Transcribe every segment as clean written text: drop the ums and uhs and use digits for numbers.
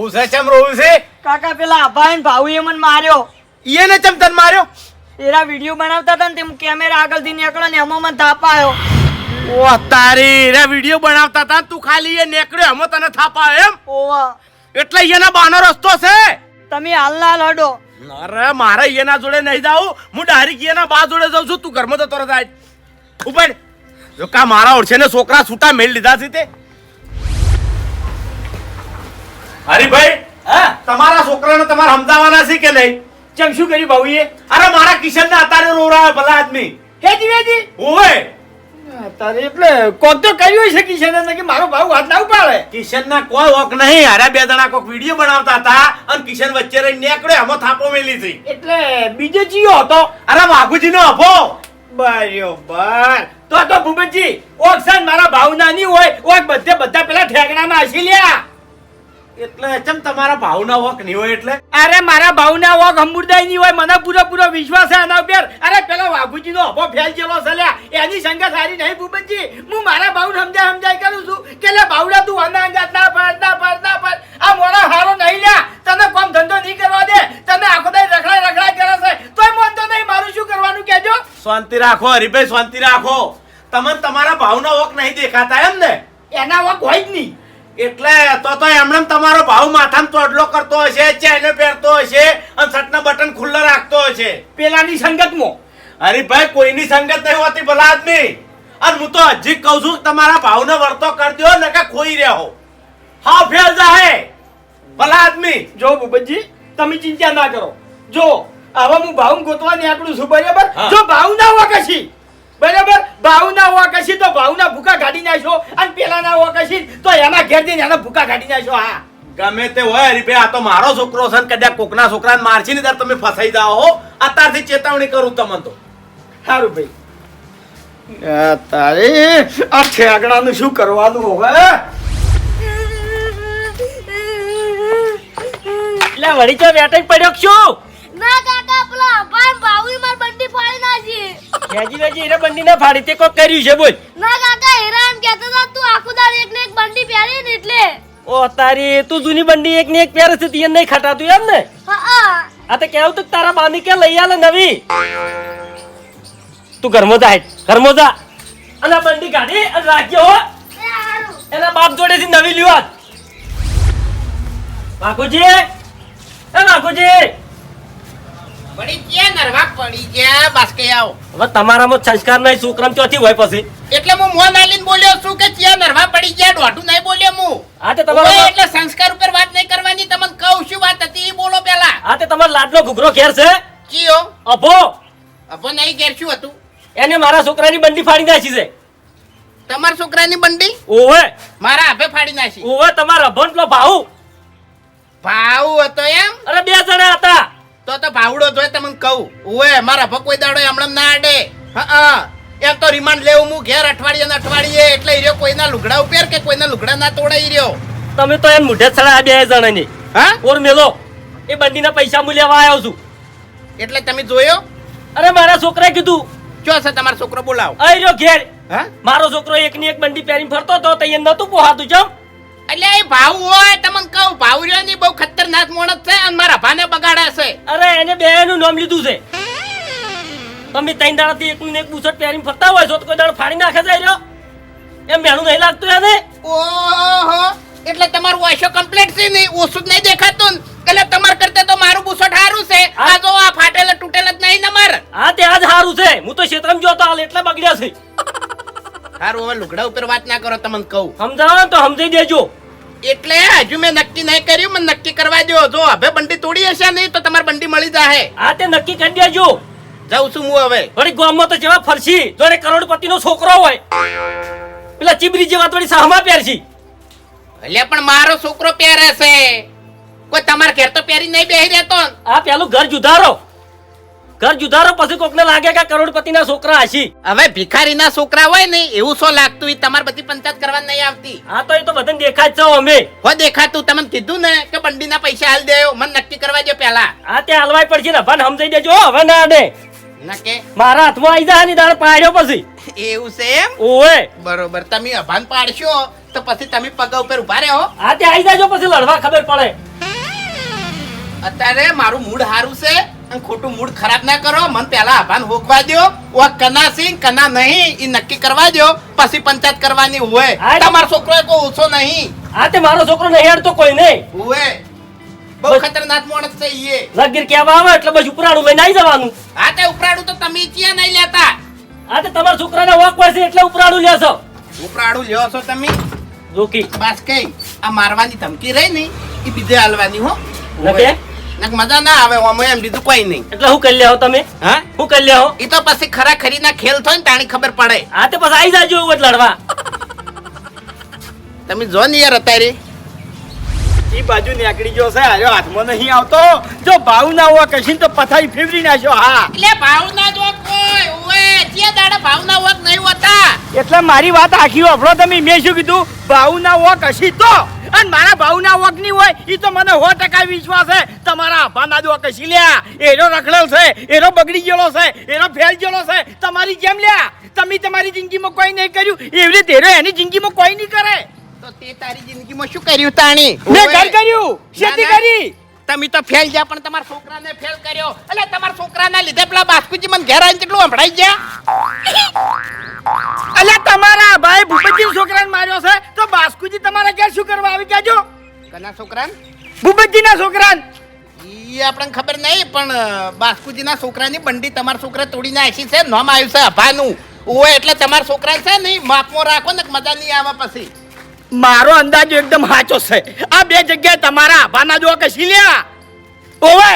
રોવું છે ચમ રોવું છે કાકા પેલા આભાઈ ને ભાઉએ મને માર્યો. ઈને ચમ તન માર્યો એરા વિડિયો બનાવતા હતા ને તેમ કેમેરા આગળથી નીકળ્યો ને એમાં મને થાપ આવ્યો. ઓ તારી રે વિડિયો બનાવતા તા તું ખાલી એ નેકડ્યો એમાં તને થાપા એમ ઓવા એટલે એના બાનો રસ્તો છે તમે હાલના લડો. અરે મારે એના જોડે નહીં જાઉં હું ડાયરેક્ટ એના બા જોડે જાઉં છું તું ઘરમાં તો તરત આય ઉપર જો કા મારા ઓળશે ને છોકરા છૂટા મેળ લીધા છે તે હરીભાઈ હા તમારા છોકરાને તમારે સમજાવવાના છે કે નહીં ચમ શું કર્યું ભાઉએ? અરે મારા કિશન ને અત્યારે રોરાવે ભલા આદમી હેજી વેજી ઓવે તારે એટલે કોક તો કર્યું છે કિશન ને કે મારો ભાઉ હાથ ના ઉપાડે. કિશન ના કોઈ વોક નહીં અરે બે જણા કોક વિડીયો બનાવતા હતા અને કિશન વચ્ચે રહી નીકળ્યો એમાં થાપો મેલી હતી એટલે બીજો જીયો હતો. અરે વાઘુજી નો અભો બરોબર તો ભૂપતજી ઓક્સન મારા ભાવ ના નહીં હોય ઓક બધા પેલા ઠેકડામાં હસી લ્યા. એટલે ચમ તમારા ભાવના વોક નહીં હોય એટલે અરે મારા ભાવના વોક હંબુરદાય નહીં હોય મને પૂરો વિશ્વાસ છે આના ઉપર. અરે પેલો વાઘુજી નો અભો ફેલ જેલો છે લ્યા એની સંગત સારી નહીં ભૂપતજી. હું મારા ભાવને સમજાય કરું છું કે લે ભાવડા તું આના અંગાત ના પડ આ મોડા હારો નહીં લ્યા તને કામ ધંધો નહીં કરવા દે તને આખો દાઈ રખડા કરે છે તોય મોનતો નહીં મારું શું કરવાનું કેજો. શાંતિ રાખો હરીભાઈ શાંતિ રાખો તમને તમારા ભાવના વોક નહીં દેખાતા એમ ને એના વોક હોય જ નહીં એટલે તો એમણે તમારો ભાવ માથામાં તોડલો કરતો હશે ચેનો પહેરતો હશે અને શર્ટના બટન ખુલ્લા રાખતો હશે પેલાની સંગતમાં. હરીભાઈ કોઈની સંગત નહીં હોતી ભલા આદમી અને હું તો હજી કહું છું કે તમારા ભાવને વર્તો કરજો ને કે ખોઈ રહ્યો હા ફેલ જાહે ભલા આદમી. જો ભૂપતજી તમે ચિંતા ના કરો જો હવે હું ભાવ ગોતવા નીકળું છું બરાબર. હા. જો ભાવ ના હોવા કશી બરાબર ભાવ ના હોવા કશી તો ભાવના ભૂકા કાઢી નાખો અને પેલા ના હોવા કશી તો એના ઘેર જઈને એના ભૂકા કાઢી નાખો. હા ગમે તે હોય હરીભાઈ આ તો મારો છોકરો છે ને કદાચ કોકના છોકરાને મારશી ને ત્યારે તમે ફસાઈ જાઓ હો અત્યારથી ચેતવણી કરું તમને તો સારું ભાઈ તારે આ ઠેકડાનું શું કરવાનું હવે એટલે વળી ચો બેઠક પડ્યો શું ના કાકા પેલા અભાઈ ભાઉએ માર બંડી ફાડી નાખી. ખેજી વેજી એને બંડી ના ફાડી તે કોક કર્યું છે બોલ. ના કાકા હેરા એમ કહેતો હતા તું આખું દાડ એક ને એક બંડી પહેરી ને એટલે. ઓ તારી તું જૂની બંડી એક ને એક પહેરે છે તીયન નહીં ખટાતું એમ ને. હા આ તો કેવું તું તારા બાની કે લઈ આલે નવી તું ઘરમાં જા ઘરમાં જા અને આ બંડી કાઢી અને રાખજો હો એ હારું. એના બાપ જોડેથી નવી લ્યો આજ. બાકુજી એ બાકુજી પડી ગયા નરવા પડી ગયા બાસ્કે આવો હવે તમારામાં સંસ્કાર નહીં છોકરામ ચોથી હોય પછી એટલે હું મોન આલીને બોલ્યો છું કે ત્યાં નરવા પડી ગયા દોઢું નહીં બોલ્યો હું આ તે ઓય, તમારા એટલે સંસ્કાર ઉપર વાત નહીં કરવાની તમને કહું શું વાત હતી ઈ બોલો પેલા આ તે તમારા લાડનો ઘૂઘરો ઘેર છે કીયો અભો અભો નહીં ઘેર શું હતું એને મારા છોકરાની બંડી ફાડી નાખી છે. તમારા છોકરાની બંડી ઓવે મારા આભે ફાડી નાખી ઓવે તમારા અભણ પેલો ભાઉ ભાવ હતો એમ અરે બે જણા હતા તો ભાવડો જોઈ તમને કહું ઓય મારા આભો કોઈ દાડો હમણાં ના આડે હા એમ તો રિમાન્ડ લેવું હું ઘેર અઠવાડિયે એટલે ઈર્યો કોઈના લુગડા ઉપર કે કોઈના લુગડા ના તોડાઈ રહ્યો તમે તો એમ મુઢે ચડા બે જણાની હા ઓર મેલો એ બંડીના પૈસા હું લેવા આવ્યો છું. એટલે તમે જોયો અરે મારા છોકરાએ કીધું ચો છે તમારો છોકરો બોલાવો આઈ રહ્યો ઘેર હા મારો છોકરો એકની એક બંડી પહેરીને ફરતો તો તૈયાર નતું પોહાતું ચમ એટલે એ ભાવ હોય તમને કહું ભાવ રહ્યો ની બહુ ખતરનાક મોણસ છે અને મારા ભાને બગાડે છે અરે એને બે નું નામ લીધું છે. તમે ત્રણ દાડાથી એકનું ને એક બુશર્ટ પહેરીને ફરતા હોય છો તો કોઈ દાડો ફાડી નાખે જાય રહ્યો એમ મેણું નહીં લાગતું એને. ઓહો એટલે તમારું વાયસો કમ્પ્લીટ છે નહીં ઓછું જ નહીં દેખાતું ને. એટલે તમાર કરતા તો મારું બુસટ હારું છે આ જો આ ફાટેલા તૂટેલા જ નહીં નમર હા તે આજ સારું છે હું તો ક્ષેત્રમાં જોતો હાલ એટલે બગડ્યા છે. હારું હવે લુગડા ઉપર વાત ના કરો તમને કહું સમજાવો ને તો સમજી દેજો. એટલે હજુ મેં નક્કી નહીં કર્યું મને નક્કી કરવા દો જો હવે બંડી તોડી હશે નહીં તો તમારી બંડી મળી જાહે આ તે નક્કી કરી દેજો. જાઉં છું હું હવે વળી ગામમાં તો જેવા ફરસી જોડે કરોડપતિનો છોકરો હોય પેલા ચીબરી જેવા થોડી સાહમાં પહેરસી. એટલે પણ મારો છોકરો પહેરે છે કોઈ તમારા ઘેર તો પહેરી નહીં બેહી રહેતો ને. આ પેલું ઘર જુધારો પછી કોકને લાગે કે કરોડપતિના છોકરા હશી. હવે ભિખારીના છોકરા હોય ને એવું શું લાગતું ઈ તમારે બધી પંચાયત કરવા નહીં આવતી હા તો એ તો બધાને દેખાય જ છે અમે. હો દેખાતું તમને કીધું ને કે બંડીના પૈસા હાલ દેયો મને નક્કી કરવા દો પહેલા આ તે હાલવાય પડશે ને ભાન સમજાઈ દેજો હવે ના આડે ના કે મારા હાથમાં આવી જાય ની દાળ પાડ્યો પછી એવું છે એમ ઓએ બરોબર તમે અભાન પાડશો તો પછી તમે પગ ઉપર ઉભા રહો આ તે આવી જાજો પછી લડવા ખબર પડે. અત્યારે મારું મૂડ સારું છે અને ખોટું મૂડ ખરાબ ના કરો. મને પહેલા આભાન હોકવા દ્યો. ઓ કના સિંહ કના નહીં ઈ નક્કી કરવા દ્યો, પછી પંચાયત કરવાની હોય. હા, તમારો છોકરો કોઈ ઓછો નહીં આ તે મારો છોકરો નહીં હેડતો કોઈ નહીં. હોય. બહુ ખતરનાક માણસ છે ઈએ. લગીર કહેવા આવે એટલે બસ ઉપરાણું લઈને આવી જવાનું. આ તે ઉપરાડું તો તમે ત્યાં નહીં લેતા. આ તે તમારા છોકરાને વોક પડશે એટલે ઉપરાણું લેશો. ઉપરાડું લ્યો છો તમે. જોકી બસ કઈ આ મારવાની ધમકી રહી ને એ બીજે હાલવાની હો. નકે નક મજા ના આવે આમાં એમ બીજું કોઈ નહીં. એટલે હું કરી લેહો તમે? હા હું કરી લેહો? ઈ તો પછી ખરા ખરીના ખેલ થાય ને તાણી ખબર પડે. આ તે પછી આવી જાજો એવું જ લડવા. તમે જો ને યાર અત્યારે ઈ બાજુ નીકળી ગયો છે, આર્યો હાથમાં નહીં આવતો. જો ભાવ ના હોવા કશી તો પથારી ફેરવી નાખ્યો. હા, એટલે ભાવના જો કોઈ ઓએ જે દાડા ભાવના વક નહીં હોતા. એટલે મારી વાત આખી વાપરો તમે. મેં શું કીધું? ભાવ ના હોવા કશી તો, અને મારા ભાવ ના હોક ની હોય ઈ તો મને 100% વિશ્વાસ છે. તમારા ભાના દો કશી લ્યા, એનો રખડેલ છે, એનો બગડી ગયેલો છે, એનો ફેલ ગયેલો છે. તમારી જેમ લ્યા, તમે તમારી જિંદગીમાં કોઈ નહીં કર્યું એવી રીતે એનો એની જિંદગીમાં કોઈ નહીં કરે. તો તે તારી જિંદગીમાં શું કર્યું તાણી? મેં ઓએ. ઘર કર્યું, ખેતી ના, ના. કરી. તમે તો ફેલ ગયા પણ તમારા છોકરાને ફેલ કર્યો. એટલે તમારા છોકરાના લીધે પેલા બાસ્કુજી મને ઘેર આવીને કેટલું સંભળાઈ ગયા. અલ્યા તમારા ભાઈ ભૂપતજી છોકરાને માર્યો છે તો બાસ્કુજી તમારા ઘેર શું કરવા આવી કેજો? કના છોકરાને? ભૂપતજીના છોકરાને. ઈ આપણને ખબર નહીં પણ બાસ્કુજીના છોકરાની બંડી તમારા છોકરા તોડી નાખી છે. નામ આવ્યું છે અભાનું. ઓય એટલે તમારા છોકરા છે ને માપમાં રાખો ને મજા નહીં આવે પછી. મારો અંદાજો એકદમ સાચો છે. આ બે જગ્યાએ તમારા આભાના જો કશી લ્યા. ઓવે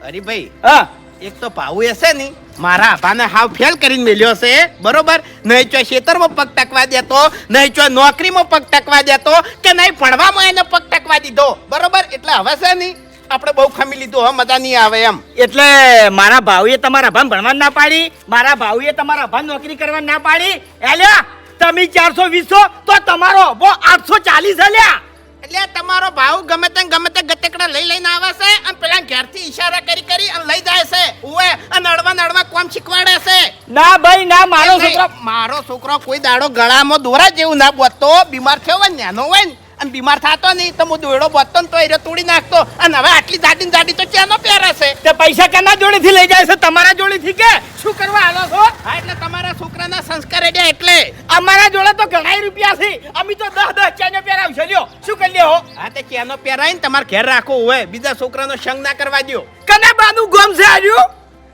અરે ભાઈ હા, એક તો ભાવું એ છે ને મારા આભાને હાવ ફેલ કરીને મેલ્યો છે બરોબર. નહીં ચો ખેતરમાં પગ ટકવા દેતો, નહીં ચો નોકરીમાં પગ ટકવા દેતો, કે નહીં ભણવામાં એને પગ ટકવા દીધો બરોબર. એટલે હવે છે ને આપણે બહુ ખમી લીધું. હવે મજા નહીં આવે એમ. એટલે મારા ભાઈએ તમારા ભાન ભણવા ના પાડી, મારા ભાઈએ તમારા ભાન નોકરી કરવા ના પાડી. એલ્યા તમે 420 તો તમારો અભો 840 લ્યા. એટલે તમારો ભાવ ગમે તે ગતેકડા લઈ લઈને આવે છે અને પેલા ઘેરથી ઈશારા કરી અને લઈ જાય છે. ઓએ અને નડવા કોમ શીખવાડે છે. ના ભાઈ ના, મારો એટલે છોકરો મારો છોકરો કોઈ દાડો ગળામાં દોરા જેવું ના બોતતો. બીમાર થયો હોય ને નાનો હોય ને અને બીમાર થતો નહીં તો હું દોયડો બોતતો ને તો એ તોડી નાખતો. અને હવે આટલી જાડી તો ચેનો પહેરે છે. તે પૈસા કેના જોડેથી લઈ જાય છે? તમારા જોડેથી કે શું કરવા આલો છો? હા એટલે તમારા છોકરાના સંસ્કાર એડ્યા એટલે. અમારા જોડે તો ઘણા રૂપિયા છે. અમે તો 10 ચાને પહેરાવશે. લ્યો શું કરી લ્યો? હા તે ચેનો પહેરાય ને તમારે ઘેર રાખો હોય. બીજા છોકરાનો સંગ ના કરવા દ્યો. કને બાનું ગોમ છે આર્યું?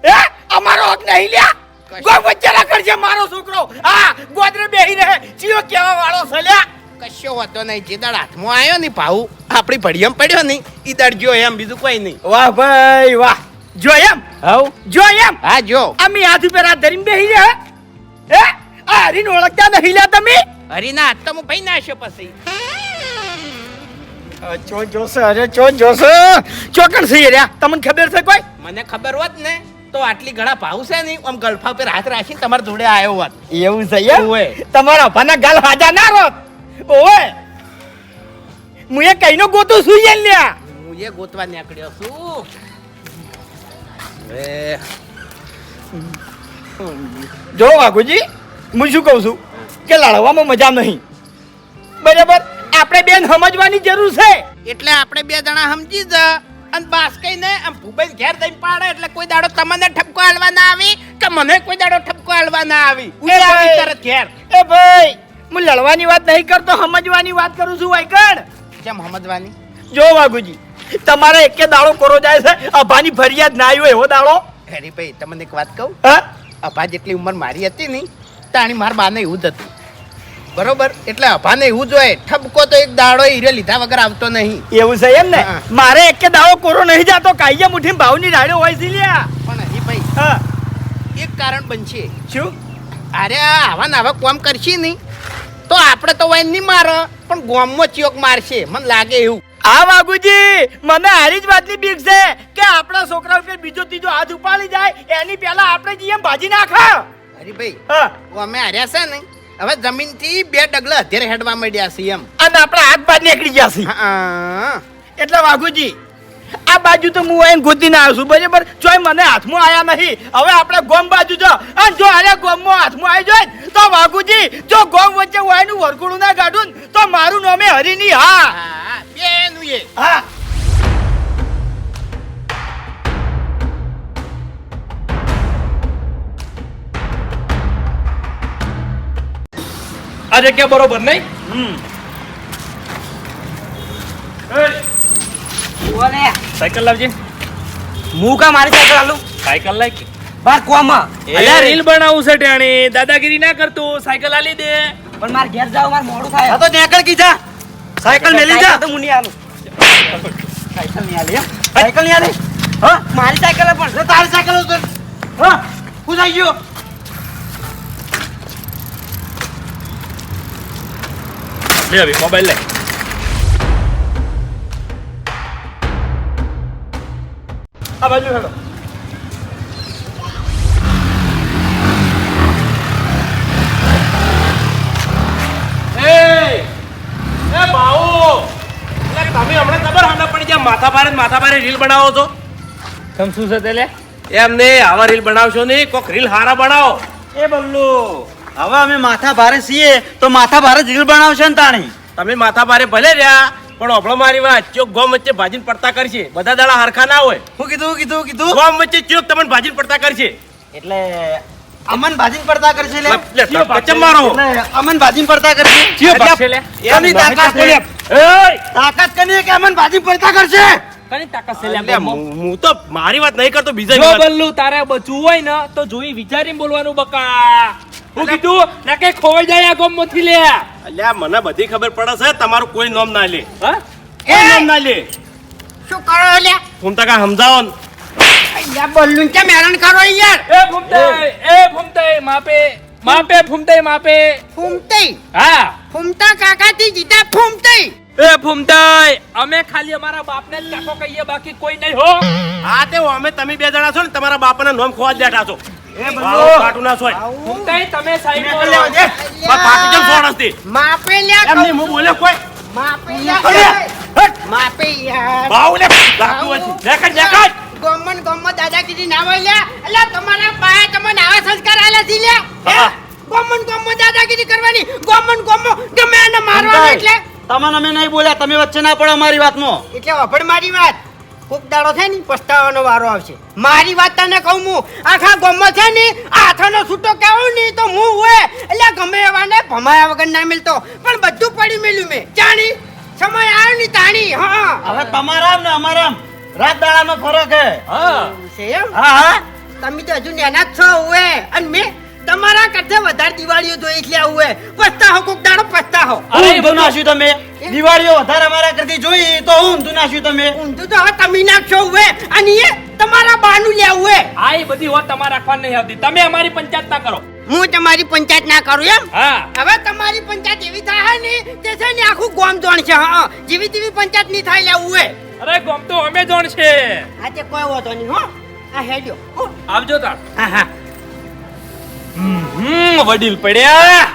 હે અમારો હક નહીં લ્યા. ગોમ વચ્ચે રાખડશે મારો છોકરો. હા ગોદરે બેહી રહે ચિયો કેવા વાળો છે લ્યા. કશો વાતો નહીં. જે દાડ હાથમાં આવ્યો ને ભાવ આપણી ભડિયમ પડ્યો ને ઈ દાડ જો એમ, બીજું કોઈ નહીં. વાહ ભાઈ વાહ. જો એમ હવ જો એમ હા જો. અમે હાથ ઉપર હાથ ધરીને બેહી રહ્યા. હે આ હરીને ઓળખતા નહીં લ્યા તમે? હરીના હાથ તો હું ભાઈ નાખ્યો પછી. ચો જોશે, અરે ચો જોશે. ચોકણ છે રહ્યા. તમને ખબર છે કોઈ? મને ખબર હોત ને તો આટલી ઘણા ભાવ છે ને આમ ગળફા પર હાથ રાખીને તમારા જોડે આવ્યો હોત. એવું છે એમ? ઓવે. તમારા ભાના ગાલ હાજા ના રોત. ઓય હું એ કઈનો ગોતું છું યાર લ્યા. હું એ ગોતવા નીકળ્યો છું. હવે જો વાઘુજી હું શું કહું છું કે લડવામાં મજા નહીં બરાબર. આપણે બેન સમજવાની જરૂર છે. એટલે આપણે બે જણા સમજી જા અને બાસ કઈને આમ ભૂપેન ઘેર જઈને પાડે એટલે કોઈ દાડો તમને ઠપકો આલવા ના આવી કે મને કોઈ દાડો ઠપકો આલવા ના આવી. ઉઈ આવી તરત ઘેર. એ ભાઈ હું લડવાની વાત નહીં કરતો, સમજવાની વાત કરું છું. વાયકણ કેમ સમજવાની? જો વાઘુજી તમારે એકે દાડો કોરો જાય છે અભાની ફરિયાદ ના આવ્યો એવો દાડો. હરી ભાઈ તમને એક વાત કહું. હા અભા જેટલી ઉંમર મારી હતી ને તાણી માર બાને એવું જ હતું બરોબર. એટલે અભાને એવું જોઈએ ઠપકો તો એક દાડો હીરો લીધા વગર આવતો નહીં. એવું છે એમ ને? હા. મારે એકે દાડો કોરો નહીં જાતો. કાઈએ મુઠી ભાવની રાડ્યો હોય છે લ્યા. પણ હરી ભાઈ હા એક કારણ બનશે. શું? અરે આવા ને આવા કોમ કરશી નહીં તો આપણે તો વાઈન નહીં મારે પણ ગોમમાં ચિયોક મારશે મને લાગે એવું. આ વાઘુજી મને હારી જ વાતની બીક છે કે આપણા છોકરા ઉપર બીજો ત્રીજો હાથ ઉપાડી જાય એની પહેલા આપણે જ એમ ભાજી નાખા. હરી ભાઈ હા અમે હાર્યા છે ને હવે જમીન થી 2 ડગલા અત્યારે હેડવા માંડ્યા છે એમ. અને આપણા હાથ બાદ નીકળી ગયા છે. હા એટલે વાઘુજી આ બાજુ તો હું અહીં ગોતી ના આવશું બરાબર. જોઈ મને હાથમાં આયા નહીં. હવે આપણે ગોમ બાજુ જો અને જો આરે ગોમમાં હાથમાં આવી જાય તો વાઘુજી જો ગોમ વચ્ચે વાયનું વરકુડું ના કાઢું ને તો મારું નામે હરીની. હા હા બેનું એ હા આ જગ્યા બરોબર નહીં સાયકલ લાવજે હું કા મારી સાયકલ આલું સાયકલ લાય બાર કોમાં અલ્યા રીલ બનાવું છે ટાણી દાદાગીરી ના કરતું સાયકલ આલી દે પણ માર ઘેર જાવ માર મોડું થાય આ તો નેકળ કીધા સાયકલ મેલી જા તો હું નહીં આલું સાયકલ નહીં આલી સાયકલ નહીં આલી હા મારી સાયકલ પણ તારી સાયકલ ઉતર હા હું થઈ ગયો લે હવે મોબાઈલ લે આ બાજુ હેલો એ બાઉ એટલે તમે હમણાં ખબર હાના પડી ગયા માથા ભારે રીલ બનાવો છો તમ શું છે તે લે એમને આવા રીલ બનાવશો નહીં કોક રીલ હારા બનાવો એ બલ્લુ હવે અમે માથા ભારે છીએ તો માથા ભારે રીલ બનાવશે ને તાણી તમે માથા ભારે ભલે રહ્યા પણ ઓભળો મારી વાત ચોક ગોમ વચ્ચે ભાજીને પડતા કરશે બધા દાડા હરખા ના હોય હું કીધું ગોમ વચ્ચે ચોક તમને ભાજીને પડતા કરશે એટલે અમન ભાજીન પડતા કરશે લે લે, પચમ મારો એટલે અમન ભાજીન પડતા કરશે ચિયો ભાગશે લે એની તાકાત છે તાકાત કની કે અમન ભાજીન પડતા કરશે કની તાકાત છે લે એટલે હું તો મારી વાત નહીં કરતો બીજા જો બલ્લુ તારે બચવું હોય ને તો જોઈ વિચારીને બોલવાનું બકા હું કીધું ના કે ખોવાઈ જાય આ ગોમ માંથી લે અલ્યા મને બધી ખબર પડે છે તમારું કોઈ નામ ના લે હા કોઈ નામ ના લે શું કરો લે હું તો કા સમજાવો ને યા બલ્લુન કે મેરણ કરો યાર એ ફૂમતાઈ માપે ફૂમતઈ હા ફૂમતા કાકાથી જીતા ફૂમતઈ એ ફૂમતાઈ અમે ખાલી અમારા બાપને જ કાકો કહીએ બાકી કોઈ નહીં હો હા તે અમે તમે બે જણા છો ને તમારા બાપાના નામ ખોવા જ બેઠા છો એ કાટુ ના સોય ફૂમતાઈ તમે સાઈડ મેકલ લેવા દે. પાટી કેમ સોણ હસ્તી માપે લ્યા એમ નહીં હું બોલ્યો કોઈ માપે લ્યા માપે યાર બાઉ લે લાગતું હોય છે દેખાડ દેખાડ ગોમન દાદાગીરી ના હોય લ્યા એટલે તમારા પાએ તમને આવા સંસ્કાર આલે છે લ્યા હા. ગોમન દાદાગીરી કરવાની ગોમન ગમે એને મારવાનું એટલે તમને અમે નહીં બોલ્યા તમે વચ્ચે ના પડો અમારી વાતમાં એટલે અભણ મારી વાત કોક દાડો છે ને પસ્તાવાનો વારો આવશે મારી વાત તને કહું હું આખા ગામમાં છે ને આથાનો છૂટો કહેવું ને તો હું હોય એટલે ગમે એવાને ભમાયા વગર ના મિલતો પણ બધું પડી મેલ્યું મેં જાણી સમય આવ્યો ને તાણી હા હવે તમારા ને અમારા રાત દાડાનો ફરક હે હા છે એમ હા હા તમે તો હજુ નાના જ છો હોય અને મેં તમારા કરતા વધારે દિવાળીઓ જોઈ એટલે આવું હોય પસ્તાહો કોક દાડો પસ્તાહો અરે ઊંધું બધું- નાખ્યું તમે દિવાળીઓ વધારે અમારા કરતી જોઈ તો ઊંધું નાખ્યું તમે ઊંધું તો હવે તમે નાખશો હોય અને એ તમારા બાનું લેવું હોય આ એ બધી વાત તમારે રાખવાની નહીં આવતી તમે અમારી પંચાયત ના કરો હું તમારી પંચાયત ના કરું એમ હા હવે તમારી પંચાયત એવી થાય ને તે છે ને આખું ગામ જોણ છે હા જેવી તેવી પંચાયત ની થાય લેવું હોય અરે ગમ તો અમે જોણ છે આજે કોઈ વાતો નહીં હો આ હેડ્યો હો. આવજો તાર હા હા વડીલ પડ્યા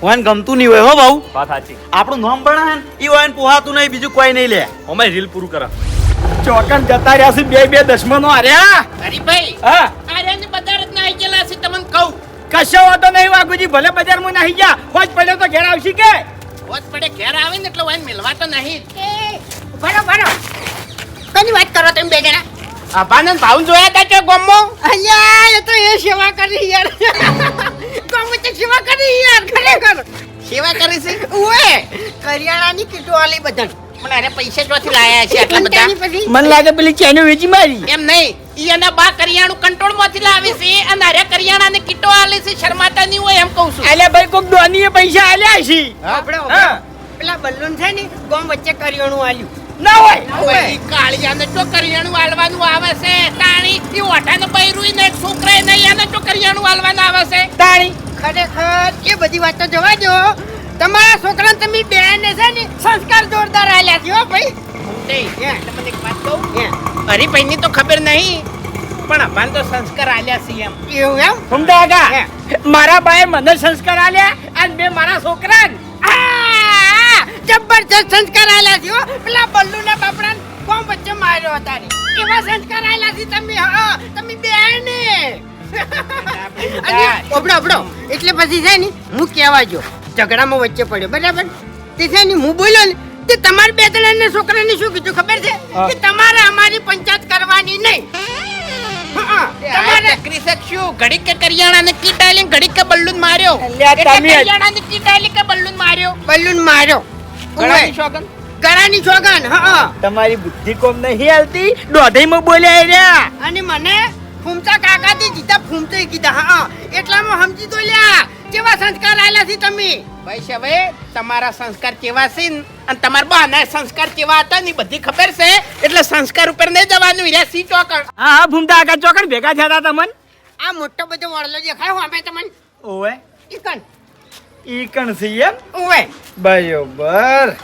ઓન ગમતું નહીં હોય હો બહુ વાત સાચી આપણું નામ ભણે ને ઈ ઓન પોહાતું નહીં બીજું કોઈ નહીં લે અમે રીલ પૂરું કરા ચોકન જતા રહ્યા છે બે દશમનો હાર્યા હરીભાઈ હા આર્યને બજાર જ ના ગયેલા છે તમને કહું કશો વાતો નહીં વાગુજી ભલે બજારમાં નાહી ગયા હોજ પડ્યો તો ઘેર આવશી કે હોત પડે ઘેર આવે ને એટલે વાઈન મિલવા તો નહીં બરો કની વાત કરો તમે બે જણા આભાનંદ ભાઉન જોયા હતા કે ગોમો અલ્યા એ તો એ સેવા કરી યાર ગોમો તે સેવા કરી યાર ખરેખર સેવા કરી છે ઓએ કરિયાણાની કીટો આલી બદન પણ અરે પૈસા ચોથી લાયા છે આટલા બધા મને લાગે પેલી ચેનો વેચી મારી એમ નહીં ઈ એના બા કરિયાણું કંટ્રોલ માંથી લાવે છે અને અરે કરિયાણાને કીટો આલે છે શર્માતા નહીં હોય એમ કહું છું અલ્યા ભાઈ કોક દોનીએ પૈસા આલ્યા છે આપણે હા પેલા બલ્લુન છે ને ગોમ વચ્ચે કરિયાણું આલ્યું ના હોય ઈ કાળિયાને તો કરિયાણું આલવાનું આવે છે તાણી ઈ ઓઠાને બૈરુઈ ને છોકરાએ નહીં એને તો કરિયાણું આલવાનું આવે છે તાણી ખરેખર એ બધી વાત તો જવા દો તમારા છોકરાને તમે બેને છે ને સંસ્કાર જોરદાર આલ્યા છે હો ભાઈ તમને એક વાત કહું હરીભાઈની તો ખબર નહીં પણ અમારે તો સંસ્કાર આલ્યા છે એમ એવું એમ સમજાગા મારા બાએ મને સંસ્કાર આલ્યા અને મેં મારા છોકરાને જબરજસ્ત સંસ્કાર આલ્યા છે હો પેલા બલ્લુના બાપડાને કોમ વચ્ચે માર્યો હતા રે એવા સંસ્કાર આલ્યા છે તમે હા તમે બેને ઓબડો એટલે પછી છે ને હું કહેવા જો ઝઘડામાં વચ્ચે પડ્યો બરાબર તે છે ને હું બોલ્યો ને તે તમારા બે જણાને છોકરાને શું કીધું ખબર છે કે તમારે અમારી પંચાયત કરવાની નહીં તમારે ચક્રી શકશું ઘડીક કે કરિયાણાને કીટ આલી ઘડીક કે બલ્લુન માર્યો અલ્યા એટલે તમે- કરિયાણાને કીટ આલી કે બલ્લુન માર્યો બલૂન માર્યો ગળાની સોગન ગળાની સોગન હા તમારી બુદ્ધિ કોમ નહીં હાલતી દોઢઈમાં બોલ્યા એ રહ્યા અને મને ફૂમતા કાકાથી જીતા ફૂમતે કીધા હા એટલામાં સમજી તો લ્યા કેવા સંસ્કાર આલ્યા છે તમે ભાઈ છે હવે તમારા સંસ્કાર કેવા છે ને અને તમારા બાના સંસ્કાર કેવા હતા ને ઈ બધી ખબર છે એટલે સંસ્કાર ઉપર નહીં જવાનું હીરા સી ચોકડ હા હા ભૂમતા આગળ ચોકડ ભેગા થયા હતા તમને આ મોટો બધો વળલો દેખાય હું અમે તમને ઓવે ઈકન ઈ કણ છે એમ ઓવે બરોબર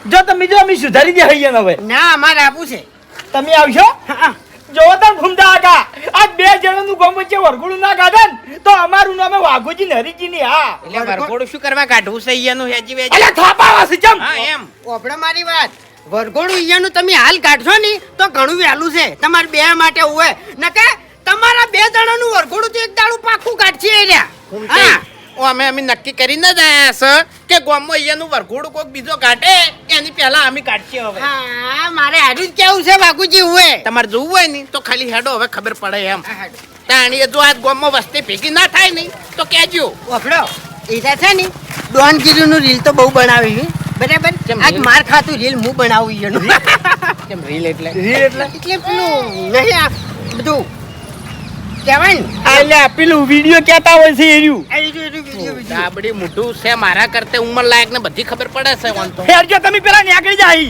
જો તમે જો અમે સુધારી દે હૈયા ને હવે ના અમારે આપવું છે તમે આવશો હા જો તમ ભૂમતા આગા આ બે જણાનું ગામ વચ્ચે વરઘોડું ના કાઢે ને તો અમારું નામે વાઘોજી ને હરીજી ની હા એટલે વરઘોડું શું કરવા કાઢવું છે અહીંયાનું હેજી વેજી અલ્યા થાપા વાસી ચમ હા એમ ઓપડો મારી વાત વરઘોડું ઈયાનું તમે હાલ કાઢશો ને તો ઘણું વહેલું છે તમારે બે માટે હોય નકે તમારા બે જણાનું વરઘોડું તો એક દાડું પાકું કાઢશે એ રહ્યા હા ઓ અમે નક્કી કરીને જ આયા છે કે ગામમાં અહીંયાનું વરઘોડું કોક બીજો કાઢે એની પહેલા અમે કાઢીએ હવે હા મારે હારું જ કેવું છે બાકુજી હોય તમારે જોવું હોય ને તો ખાલી હેડો હવે ખબર પડે એમ તાણીએ જો આ ગામમાં વસ્તી ભેગી ના થાય ને તો કહેજો ઓફડો એ છે ને ડોનગીરીનું રીલ તો બહુ બનાવી છે બરાબર કેમ આજ reel? માર ખાતું રીલ હું બનાવું ઈયાનું કેમ રીલ એટલે એટલે પેલું નહીં આ બધું કહેવાય ને અલ્યા પેલું વિડિયો કહેતા હોય છે એર્યું આ વિડીયો ડાબડી મોઢું છે મારા કરતે ઉંમર લાયક ને બધી ખબર પડે છે વાન તો ફેરજો તમે પેલા નીકળી જાય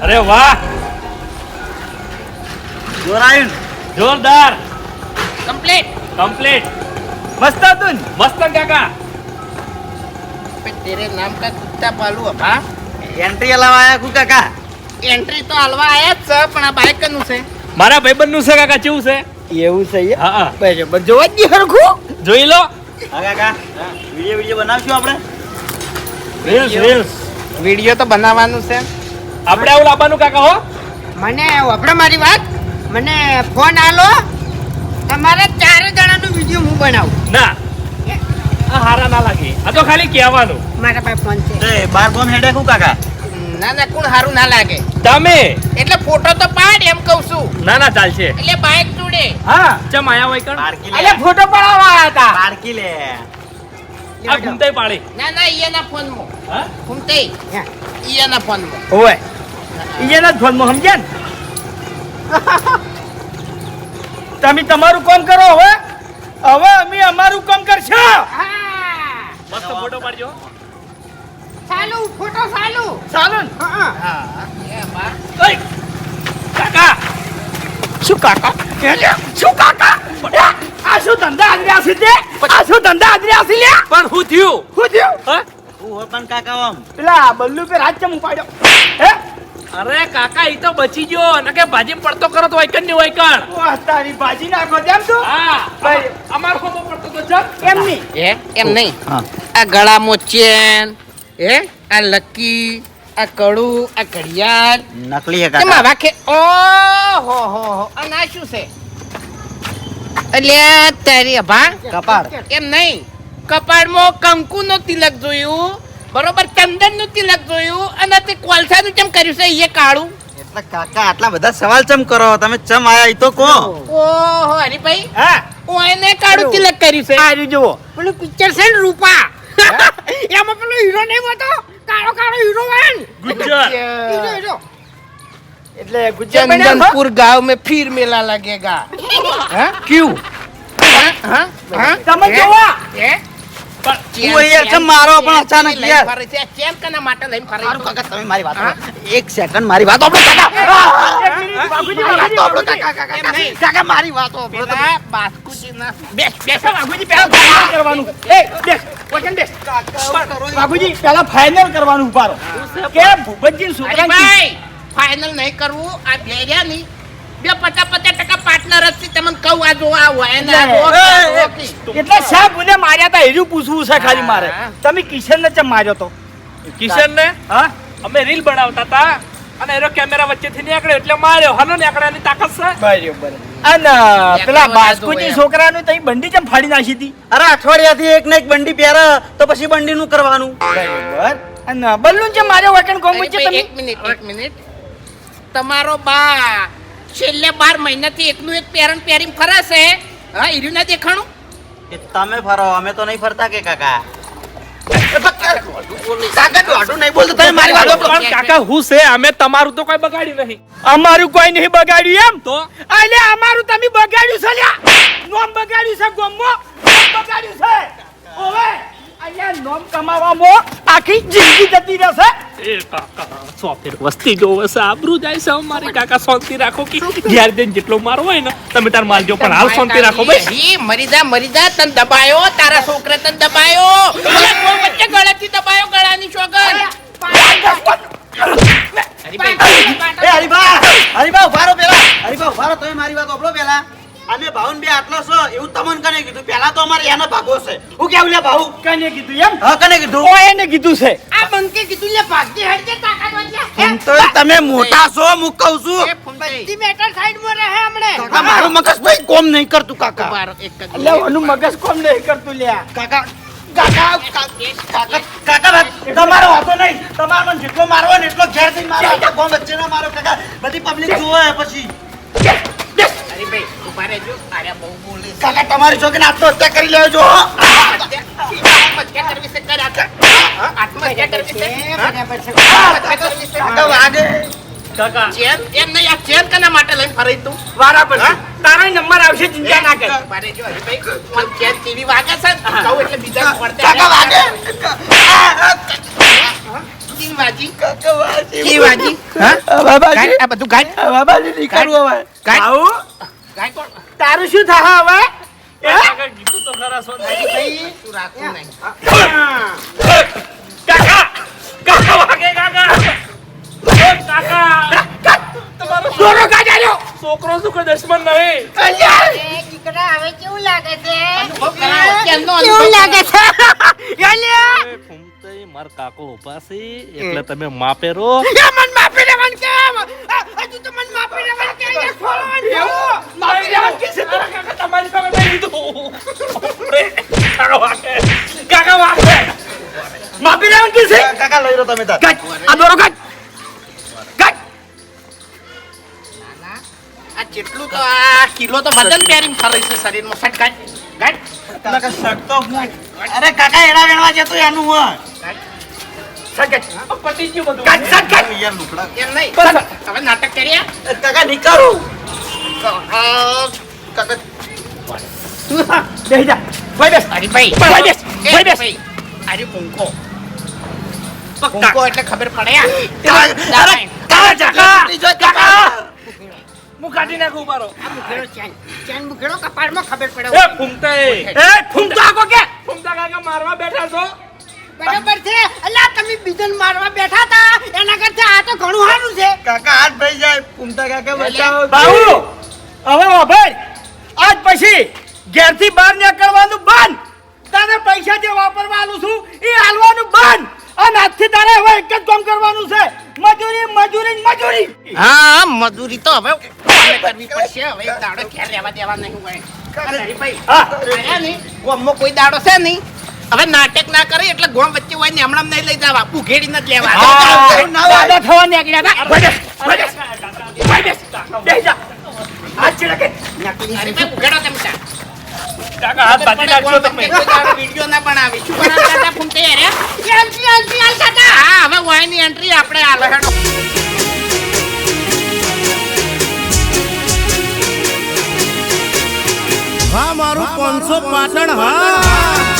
અરે વાહ જોરાયું જોરદાર કમ્પ્લીટ કમ્પ્લીટ મસ્ત હતું ને? મસ્ત કાકા તેરે નામ કા કુત્તા પાલુ અભા એન્ટ્રી હલાવા આયા કુ કાકા એન્ટ્રી તો હાલવા આયા જ છે પણ આ બાઈક નું છે મારા ભાઈબંધ નું છે કાકા કેવું છે એવું છે એમ? હા હા બરોબર જોવા જ હરખું જોઈ લો હા કાકા વિડીયો બનાવશું આપણે રીલ્સ રીલ્સ વિડિયો તો બનાવવાનું છે આપણે આવું લાવવાનું કાકા હો મને ઓફડો મારી વાત મને ફોન આલો તમારે ચારે જણાનો વિડીયો હું બનાવું ના આ હારા ના લાગે આ તો ખાલી કહેવાનું મારા પાસે ફોન છે એ બાર બોમ હેડે કુ કાકા ના ના કોણ સારું ના લાગે તમે એટલે ફોટો તો પાડ એમ કહું છું ના ના ચાલશે એટલે બાઈક જોડે હા ચમ આયા હોય કણ પારકી લે અલ્યા ફોટો પડાવવા આવ્યા હતા પારકી લે આ ઘૂમતાઈ પાડી ના ના ઈયાના ફોન માં હા ઘૂમતે હા. ઈયાના ફોન માં ઓય ઈયાના જ ફોનમાં સમજ્યા ને તમે તમારું કામ કરો હવે હવે અમે અમારું કામ કરશો હા મસ્ત ફોટો પાડજો ચાલુ ફોટો ચાલુ ચાલો ને હા એ બા ઓય કાકા શું કાકા શું કાકા આ શું ધંધા આદર્યા છે તે આ શું ધંધા આદર્યા છે લ્યા પણ હું થયું શું થયું હા તું હો પણ કાકા આમ પેલા બલ્લુ પે રાત ચમ ઉપાડ્યો હે અરે કાકા ઈ તો બચી ગયો નકે ભાજી પડતો કરો તો વૈકણ ની વૈકણ વાહ તારી ભાજી નાખો તેમ તું હા ભાઈ અમાર કોમો પડતો તો જગ એમ નહીં એમ નહીં આ ગળામાં ચેન આ લકી આ કડું આ ઘડિયાળ નકલી હે કેમ કાકા આવા કે ઓ હો આ ના શું છે એટલે તારી અભા કપાળ એમ નહીં કપાળમાં કંકુનો તિલક જોયું બરોબર ચંદનનું તિલક જોયું અને તે કોલસાનું ચમ કર્યું છે એ કાળું એટલે કાકા આટલા બધા સવાલ ચમ કરો તમે ચમ આયા ઈ તો કો ઓહો હરીભાઈ હા હું એને કાળું તિલક કર્યું છે આ રહ્યું જુઓ પેલું પિક્ચર છે ને રૂપા એમાં પેલો હીરો નહીં હોતો કાળો કાળો હીરો હોય ને ગુજ્જર હીરો હીરો એટલે ગુજરાત બન્યા છો? चंदनपुर गांव में फिर मेला लगेगा हाँ? क्यों हाँ? हाँ? हाँ? તમે જોવા हैं? તું અહીંયા ચમ મારો પણ અચાનક લઈને યાર ફરે છે. ચેન કના માટે લઈને ફરે મારું છે? કાકા તમે મારી વાત સાંભળો. એક સેકન્ડ મારી વાત સાંભળો, કાકા એક મિનિટ, બાપુજી, મારી વાત સાંભળો, બાપુજી. કાકા, કાકા, એમ નહીં. કાકા મારી વાત સાંભળો તમે. પેલા બાસ્કુજીના બેસ બેસ બાપુજી પહેલા ફાઇનલ કરવાનું એ બેસ વચન બેસ બાપુજી પહેલા ફાઇનલ કરવાનું ઉભારો કે ભૂપતજી અરે સુતરાંગ ભાઈ ફાઇનલ નહીં કરવું આ ભેર્યા નહીં બે 50% પાર્ટનર જ છે તમને કહું આ જો આ હોય ને આ જો, ઓકે. એટલે સાહેબ મને માર્યા તા એનું પૂછવું છે ખાલી મારે હા. તમે કિશન ને ચમ માર્યો તો કિશન ને હા અમે રીલ બનાવતા હતા અને એનો કેમેરા વચ્ચેથી નીકળ્યો એટલે માર્યો હનો નીકળ્યાની તાકાત છે બરાબર. અને પેલા બાસ્કુજી છોકરાનું તઈ બંડી કેમ ફાડી નાખી હતી? અરે અઠવાડિયાથી એક ને એક બંડી પહેરે તો પછી બંડી નું કરવાનું. બરાબર. અને બલ્લુન છે મારે વકન કોમ છે તમે? એક મિનિટ તમારો બા છેલ્લે 12 મહિનાથી એકનું એક પેરણ પેરીમ ફરે છે. હા ઈર્યું ના દેખાણું? એ તમે ફરો અમે તો નહીં ફરતા કે કાકા. કાકા દોઢું નહીં બોલતો તમે મારી વાત સાંભળો. પણ કાકા હું છે અમે તમારું તો કોઈ બગાડ્યું નહીં અમારું કોઈ નહીં બગાડ્યું એમ? તો અલે અમારું તમે બગાડ્યું છે લ્યા. નોમ બગાડ્યું છે ગોમો. નોમ બગાડ્યું છે. ઓવે અહીંયા નોમ કમાવામાં આખી જિંદગી જતી રહેશે. એ કાકા સોફેર વસ્તી જોવે છે આબરૂ જાય છે અમારી કાકા શાંતિ રાખો કે ઘેર જઈને જેટલો મારો હોય ને તમે તાર મારજો પણ હાલ શાંતિ રાખો બસ. ઈ મરી જા તન દબાયો તારા છોકરા તન દબાયો કોઈ વચ્ચે ગળાથી દબાયો ગળાની છોકર. એ હરીબા ઉભા રહો પેલા. હરીબા ઉભા રહો, તમે મારી વાત સાંભળો પેલા. અમે ભાઉન બે આટલો છો એવું તમને કને કીધું? પેલા તો અમારે એનો ભાગો છે. હું કેવું લે ભાઉ? કને કીધું એમ? હા કને કીધું? ઓ એને કીધું છે. આ બંકે કીધું લે ભાગતી હટજે તાકાત વાંચ્યા. હું તો તમે મોટા છો હું કહું છું. બધી મેટર સાઈડમાં રહે હમણે. કાકા મારું મગજ ભાઈ કોમ નહીં કરતું કાકા. એટલે ઓનું મગજ કોમ નહીં કરતું લ્યા. કાકા કાકા તમારો વાતો નહીં. તમારો મને જેટલો મારવો ને એટલો ઘેર જઈને મારો. ગોમ વચ્ચે ના મારો કાકા. બધી પબ્લિક જોવે પછી. કાકા તમારી છોકરીને આત્મહત્યા કરી લેજો જો. કાકા વાગે. કાકા એમ નહીં આ ચેન કના માટે લઈને ફરી તું બરાબર છે. તારો નંબર આવશે ચિંતા ના કર. મારે જો હરીભાઈ મને ચેન ટીવી વાગે છે ને, કહું એટલે બીજા પડતે કાકા વાગે. ટીવી વાજી કાકા વાગે. ટીવી વાજી બાબાજી આ બધું ગાય બાબાજી નીકળવું હવે. આવું ગાય કોણ તારું શું થા હવે? કાકા કીધું તો ખરા શાંતિ ભાઈ તું રાખું નહીં કાકા કાકા વાગે કાકા કાકા દોરો કાઢ્યો. છોકરો શું કોઈ દુશ્મન નહીં એ દીકરા હવે કેવું લાગે છે? કેમનો કેવું લાગે છે? યાલે ફૂમતાઈ માર કાકો ઉભા છે એટલે તમે માપેરો એ મન માફી દેવાનું કેમ? હજુ તો મન માફી દેવાનું કે અહીંયા છોડવાનું એવું? માફી દેવાનું કે છે? કાકા તમારી પાસે લઈ લીધું કાકા વાગે માફી દેવાનું કે છે? કાકા લઈ લો તમે તાર. કાઢ. આ દોરો કાઢ. કાઢ. આ જેટલું તો આ કિલો તો વજન પેરીમ ફરે છે શરીરમાં સટ ગાય ગાય કાકા શકતો હું. અરે કાકા એડા વેણવા જતો એનું હોય. પટી ગયું બધું કાઢ. કાઢ. કાઢ. યાર લુકડા. એમ નહીં હવે નાટક કર્યા કાકા નીકળું. કાકા બેહી જા. ભાઈ બેસ. હરીભાઈ ભાઈ બેસ. ભાઈ બેસ. અરે પંખો પંખો એટલે ખબર પડે કાકા. હું કાઢી નાખું ઉભારો. ચેન મુકેલો કપાળમાં ખબર પડે. એ ફૂમતાઈ એ ફૂમતા કો કે? ફૂમતા કાકા મારવા બેઠા છો બરાબર છે. અલ્યા તમે બીજાને મારવા બેઠા હતા એના કરતા આ તો ઘણું સારું છે. કાકા હાથ ભાઈ જાય. કુમતા કાકા બચાવો. બાબુ હવે વાભાઈ આજ પછી ઘેરથી બહાર નીકળવાનું બંધ. તારે પૈસા જે વાપરવાનું છું એ હાલવાનું બંધ. અને આજથી તારે હવે એક જ કામ કરવાનું છે. મજૂરી મજૂરી મજૂરી. હા મજૂરી તો હવે કરવી પડશે હવે એક દાડો ઘેર રહેવા દેવા નહીં હોય હરીભાઈ આયા નહીં ગોમમાં કોઈ દાડો છે નહીં હવે નાટક ના કરે એટલે ગોમ વચ્ચે હોય ને હમણાં નહીં લઈ જવા ઉઘેડી ન જ લેવા દાદા થવા નીકળ્યા હતા. ભાઈ બેસ. ભાઈ બેસ. ભાઈ બેસ. બેસી જા. હાથ ચીડા કે. હરીભાઈ ઉઘેડો તમે ત્યાં. કાકા હાથ બાંધી નાખશો તમે કોઈ દાડો વિડીયો ના બનાવી શું બનાવતા હતા ફૂમતે રે એન્ટ્રી હાલ કાકા હા હવે હોય ની એન્ટ્રી આપણે હાલ હેડો હા મારું 500 પાટણ હા